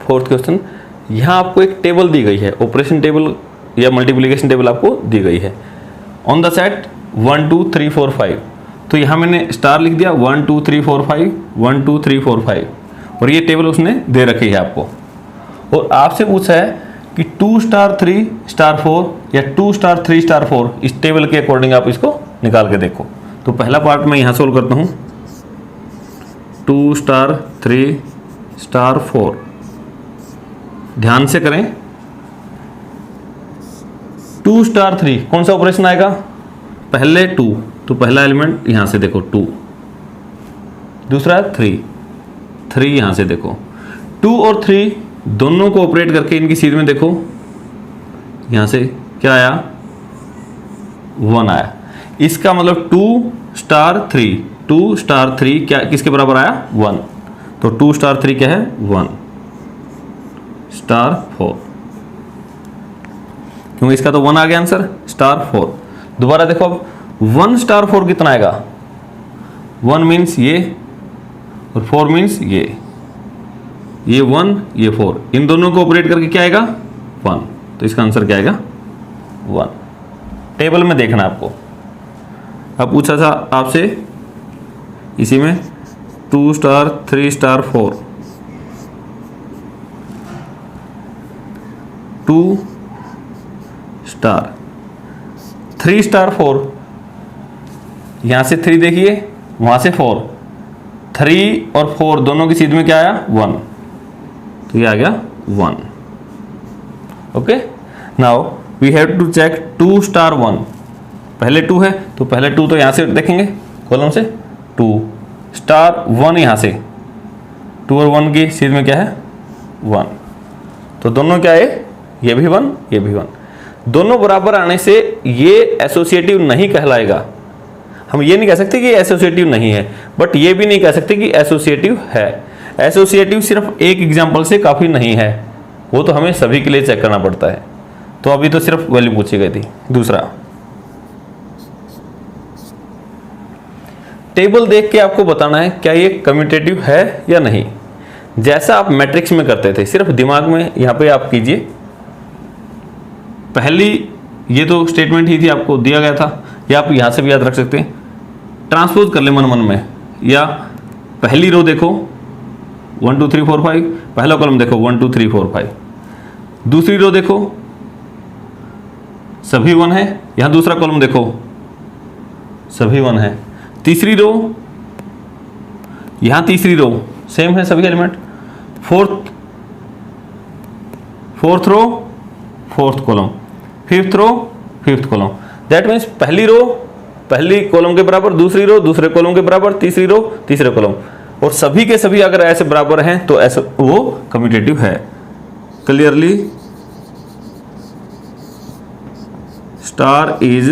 Fourth question, यहाँ आपको एक टेबल दी गई है, ऑपरेशन टेबल या मल्टीप्लिकेशन टेबल आपको दी गई है। ऑन द सेट 1 2 3 4 5, तो यहाँ मैंने स्टार लिख दिया 1 2 3 4 5 1 2 3 4 5, और ये टेबल उसने दे रखी है आपको। और आपसे पूछा है कि 2 स्टार 3 स्टार 4 या 2 स्टार 3 स्टार 4, इस टेबल के अकॉर्डिंग आप इसको निकाल के देखो। तो पहला पार्ट मैं यहाँ सोल्व करता हूँ, 2 स्टार 3 स्टार 4, ध्यान से करें। 2 स्टार 3 कौन सा ऑपरेशन आएगा, पहले 2, तो पहला एलिमेंट यहां से देखो 2, दूसरा 3 यहां से देखो। 2 और 3 दोनों को ऑपरेट करके इनकी सीध में देखो, यहां से क्या आया, 1 आया। इसका मतलब 2 स्टार 3 क्या किसके बराबर आया, 1। तो 2 स्टार 3 क्या है, 1 स्टार 4, क्योंकि इसका तो 1 आ गया आंसर, स्टार 4। दोबारा देखो अब 1 स्टार 4 कितना आएगा, 1 मीन्स ये और 4 मीन्स ये 1 ये 4, इन दोनों को ऑपरेट करके क्या आएगा, 1। तो इसका आंसर क्या आएगा, 1। टेबल में देखना आपको। अब पूछा था आपसे इसी में 2 स्टार 3 स्टार 4, 2 स्टार 3 स्टार 4, यहां से 3 देखिए, वहां से 4, 3 और 4 दोनों की सीध में क्या आया, 1, तो ये आ गया 1। Okay, now we have to check 2 star 1, पहले 2 है तो पहले 2 तो यहां से देखेंगे कॉलम से, 2 स्टार 1 यहां से, 2 और 1 की सीध में क्या है, 1, तो दोनों क्या है, ये भी 1 ये भी 1। दोनों बराबर आने से ये एसोसिएटिव नहीं कहलाएगा। हम ये नहीं कह सकते कि एसोसिएटिव नहीं है, बट ये भी नहीं कह सकते कि एसोसिएटिव है। एसोसिएटिव सिर्फ एक एग्जांपल से काफ़ी नहीं है, वो तो हमें सभी के लिए चेक करना पड़ता है। तो अभी तो सिर्फ वैल्यू पूछी गई थी। दूसरा, टेबल देख के आपको बताना है क्या ये कम्यूटेटिव है या नहीं, जैसा आप मैट्रिक्स में करते थे। सिर्फ दिमाग में यहाँ पे आप कीजिए। पहली ये तो स्टेटमेंट ही थी, आपको दिया गया था, या आप यहाँ से भी याद रख सकते हैं, ट्रांसपोज कर ले मन मन में। या पहली रो देखो 1 2 3 4 5, पहला कॉलम देखो 1 2 3 4 5, दूसरी रो देखो सभी 1 है, यहाँ दूसरा कॉलम देखो सभी 1 है, तीसरी रो, यहाँ तीसरी रो सेम है सभी element, fourth row fourth column, fifth row fifth column. That means पहली रो पहली कॉलम के बराबर, दूसरी रो दूसरे कॉलम के बराबर, तीसरी रो तीसरे कॉलम, और सभी के सभी अगर ऐसे बराबर हैं तो ऐसे वो कम्यूटेटिव है। क्लियरली स्टार इज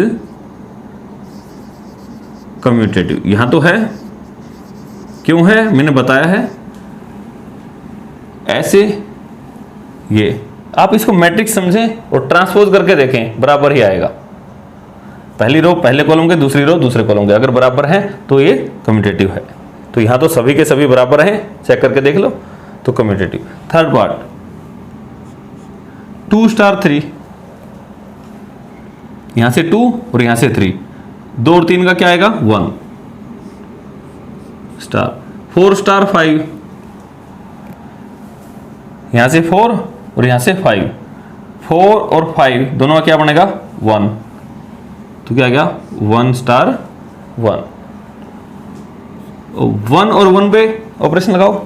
कम्यूटेटिव, यहां तो है, क्यों है मैंने बताया है। ऐसे ये आप इसको मैट्रिक्स समझें और ट्रांसपोज करके देखें, बराबर ही आएगा। पहली रो पहले कॉलम के, दूसरी रो दूसरे कॉलम के, अगर बराबर हैं तो ये कम्यूटेटिव है। तो यहां तो सभी के सभी बराबर हैं, चेक करके देख लो, तो कम्यूटेटिव। थर्ड पार्ट 2 स्टार 3, यहां से 2 और यहां से 3, 2 और 3 का क्या आएगा 1 स्टार। 4 स्टार 5, यहां से 4 और यहां से 5, 4 और 5 दोनों का क्या बनेगा 1, तो क्या आ गया 1 स्टार 1। 1 और 1 पे ऑपरेशन लगाओ,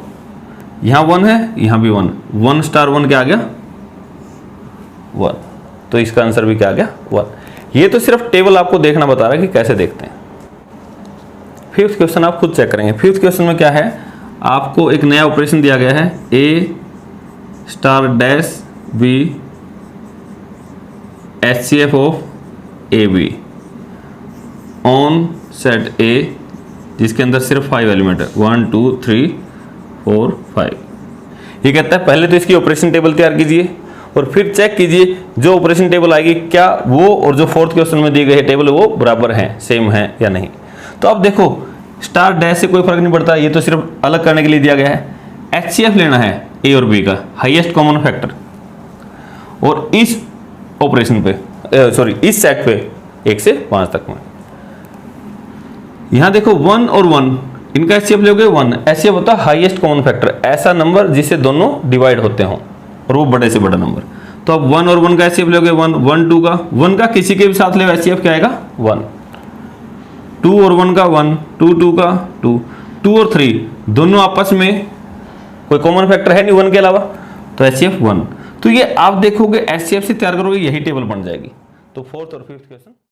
यहां 1 है यहां भी 1, 1 स्टार 1 क्या आ गया 1, तो इसका आंसर भी क्या आ गया 1। ये तो सिर्फ टेबल आपको देखना बता रहा है कि कैसे देखते हैं। फिफ्थ क्वेश्चन आप खुद चेक करेंगे। फिफ्थ क्वेश्चन में क्या है, आपको एक नया ऑपरेशन दिया गया है, A star dash B HCF of A B on set A, जिसके अंदर सिर्फ 5 एलिमेंट है, 1 2 3 4 5। ये कहता है पहले तो इसकी ऑपरेशन टेबल तैयार कीजिए और फिर चेक कीजिए जो ऑपरेशन टेबल आएगी क्या वो और जो फोर्थ क्वेश्चन में दी गई है टेबल वो बराबर हैं, सेम है या नहीं। तो अब देखो स्टार डैश से कोई फर्क नहीं पड़ता, ये तो सिर्फ अलग करने के लिए दिया गया है। HCF लेना है ए और बी का हाईएस्ट कॉमन फैक्टर, और इस ऑपरेशन पे इस सेट पे 1 से 5 तक में। यहां देखो 1 और 1 इनका एचसीएफ लोगे 1, एचसीएफ होता है हाईएस्ट कॉमन फैक्टर, ऐसा नंबर जिससे दोनों डिवाइड होते हों और वो बड़े से बड़ा नंबर। तो अब 1 और 1 का एचसीएफ लोगे 1, 1 2 का, 1 का किसी के भी साथ ले एचसीएफ क्या आएगा 1, 2 और 1 का 1, 2 2 का 2, 2 और 3 दोनों आपस में कोई कॉमन फैक्टर है नहीं 1 के अलावा, तो एचसीएफ 1। तो ये आप देखोगे एचसीएफ से तैयार करोगे यही टेबल बन जाएगी। तो 4th और 5th क्वेश्चन